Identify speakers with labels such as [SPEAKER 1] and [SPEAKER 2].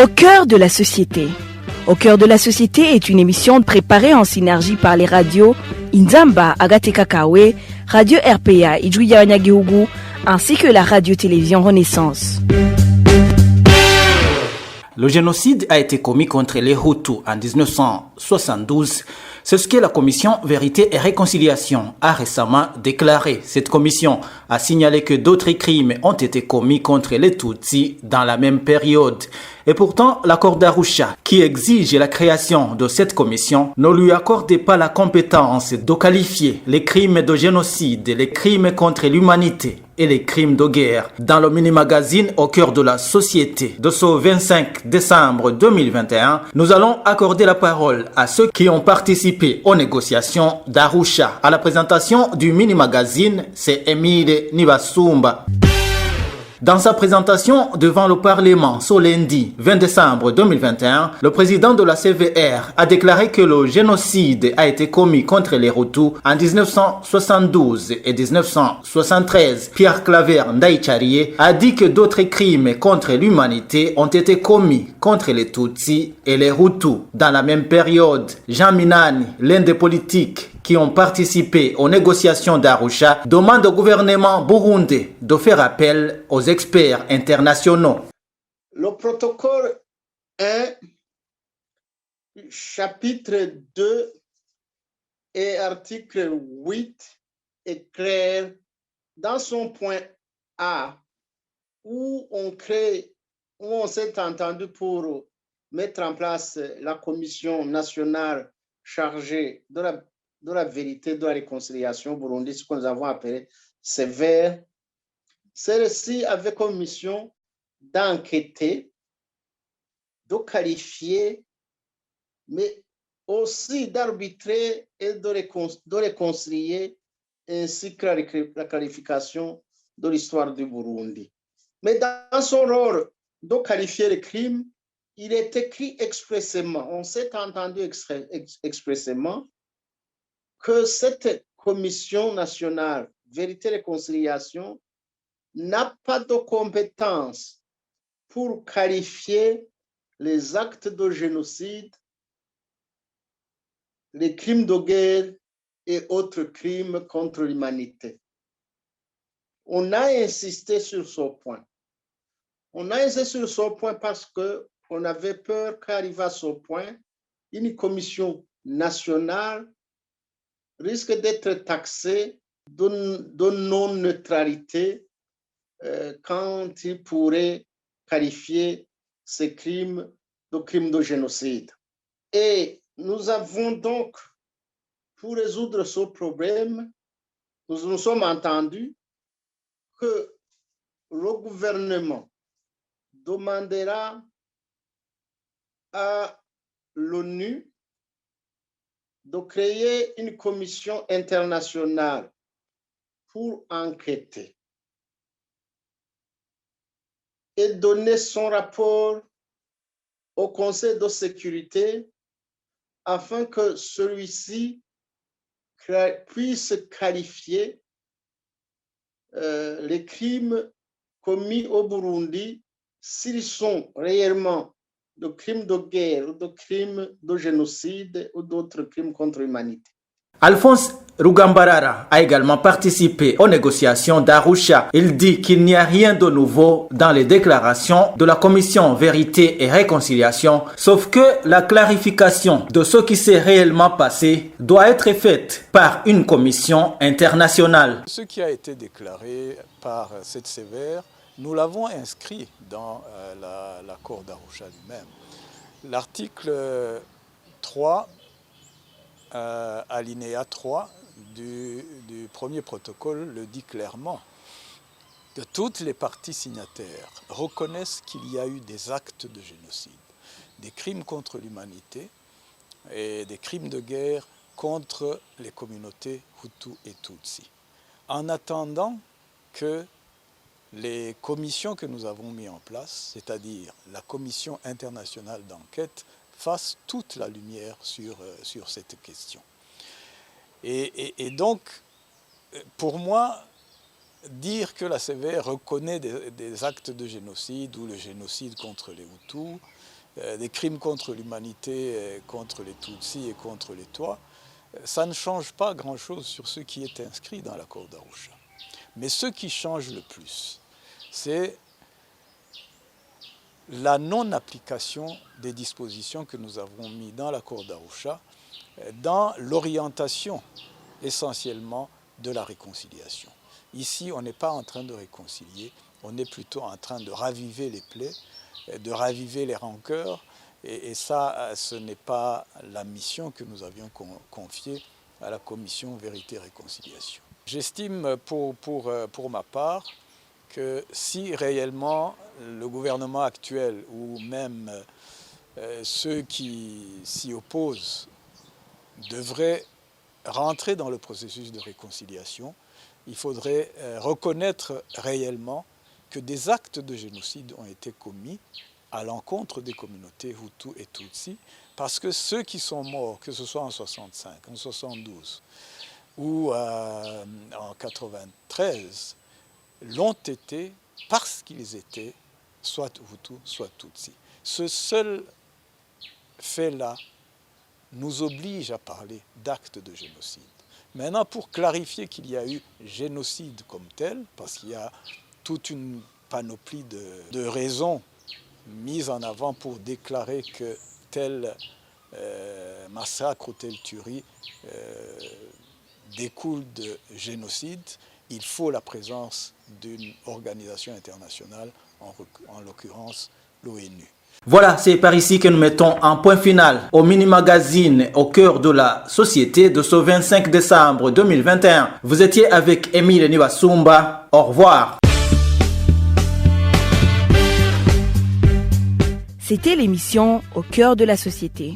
[SPEAKER 1] Au cœur de la société. Au cœur de la société est une émission préparée en synergie par les radios Inzamba, Agateka Kawe, Radio RPA, Idjouya Nyagihugu, ainsi que la radio-télévision Renaissance.
[SPEAKER 2] Le génocide a été commis contre les Hutus en 1972. C'est ce que la commission Vérité et Réconciliation a récemment déclaré. Cette commission a signalé que d'autres crimes ont été commis contre les Tutsis dans la même période. Et pourtant, l'accord d'Arusha, qui exige la création de cette commission, ne lui accordait pas la compétence de qualifier les crimes de génocide, les crimes contre l'humanité et les crimes de guerre. Dans le mini-magazine Au cœur de la société de ce 25 décembre 2021, nous allons accorder la parole à ceux qui ont participé aux négociations d'Arusha. À la présentation du mini-magazine, c'est Émile Nibasumba. Dans sa présentation devant le Parlement ce lundi 20 décembre 2021, le président de la CVR a déclaré que le génocide a été commis contre les Hutus en 1972 et 1973. Pierre Claver Ndaïcharie a dit que d'autres crimes contre l'humanité ont été commis contre les Tutsis et les Hutus dans la même période. Jean Minani, l'un des politiques qui ont participé aux négociations d'Arusha, demande au gouvernement burundais de faire appel aux experts internationaux.
[SPEAKER 3] Le protocole 1, chapitre 2 et article 8 est clair dans son point A, où on s'est entendu pour mettre en place la commission nationale chargée de la vérité, de la réconciliation burundaise, ce que nous avons appelé sévère. Celle-ci avait comme mission d'enquêter, de qualifier, mais aussi d'arbitrer et de réconcilier, ainsi que la qualification de l'histoire du Burundi. Mais dans son rôle de qualifier les crimes, il est écrit expressément, on s'est entendu expressément, que cette commission nationale Vérité et Réconciliation n'a pas de compétence pour qualifier les actes de génocide, les crimes de guerre et autres crimes contre l'humanité. On a insisté sur ce point. On a insisté sur ce point parce qu'on avait peur qu'arrive à ce point, une commission nationale risque d'être taxé de non-neutralité quand il pourrait qualifier ces crimes de génocide. Et nous avons donc, pour résoudre ce problème, nous nous sommes entendus que le gouvernement demandera à l'ONU de créer une commission internationale pour enquêter et donner son rapport au Conseil de sécurité afin que celui-ci puisse qualifier les crimes commis au Burundi s'ils sont réellement de crimes de guerre, de crimes de génocide ou d'autres crimes contre l'humanité.
[SPEAKER 2] Alphonse Rugambarara a également participé aux négociations d'Arusha. Il dit qu'il n'y a rien de nouveau dans les déclarations de la commission Vérité et Réconciliation, sauf que la clarification de ce qui s'est réellement passé doit être faite par une commission internationale.
[SPEAKER 4] Ce qui a été déclaré par cette sévère, nous l'avons inscrit dans l'accord d'Arusha lui-même. L'article 3, alinéa 3 du premier protocole le dit clairement, que toutes les parties signataires reconnaissent qu'il y a eu des actes de génocide, des crimes contre l'humanité et des crimes de guerre contre les communautés Hutu et Tutsi. En attendant que les commissions que nous avons mises en place, c'est-à-dire la commission internationale d'enquête, fassent toute la lumière sur cette question. Et donc, pour moi, dire que la CVR reconnaît des actes de génocide ou le génocide contre les Hutus, des crimes contre l'humanité, contre les Tutsis et contre les Twa, ça ne change pas grand-chose sur ce qui est inscrit dans l'accord d'Arusha. Mais ce qui change le plus, c'est la non-application des dispositions que nous avons mises dans l'accord d'Arusha dans l'orientation essentiellement de la réconciliation. Ici, on n'est pas en train de réconcilier, on est plutôt en train de raviver les plaies, de raviver les rancœurs, et ça, ce n'est pas la mission que nous avions confiée à la commission Vérité et Réconciliation. J'estime pour ma part que si réellement le gouvernement actuel ou même ceux qui s'y opposent devraient rentrer dans le processus de réconciliation, il faudrait reconnaître réellement que des actes de génocide ont été commis à l'encontre des communautés Hutus et Tutsis, parce que ceux qui sont morts, que ce soit en 65, en 72 ou en 93, l'ont été parce qu'ils étaient soit Hutus, soit Tutsis. Ce seul fait-là nous oblige à parler d'actes de génocide. Maintenant, pour clarifier qu'il y a eu génocide comme tel, parce qu'il y a toute une panoplie de raisons mises en avant pour déclarer que tel massacre ou telle tuerie découle de génocide, il faut la présence d'une organisation internationale, en l'occurrence l'ONU.
[SPEAKER 2] Voilà, c'est par ici que nous mettons un point final au mini-magazine au cœur de la société de ce 25 décembre 2021. Vous étiez avec Émile Niwasumba. Au revoir.
[SPEAKER 1] C'était l'émission Au cœur de la société.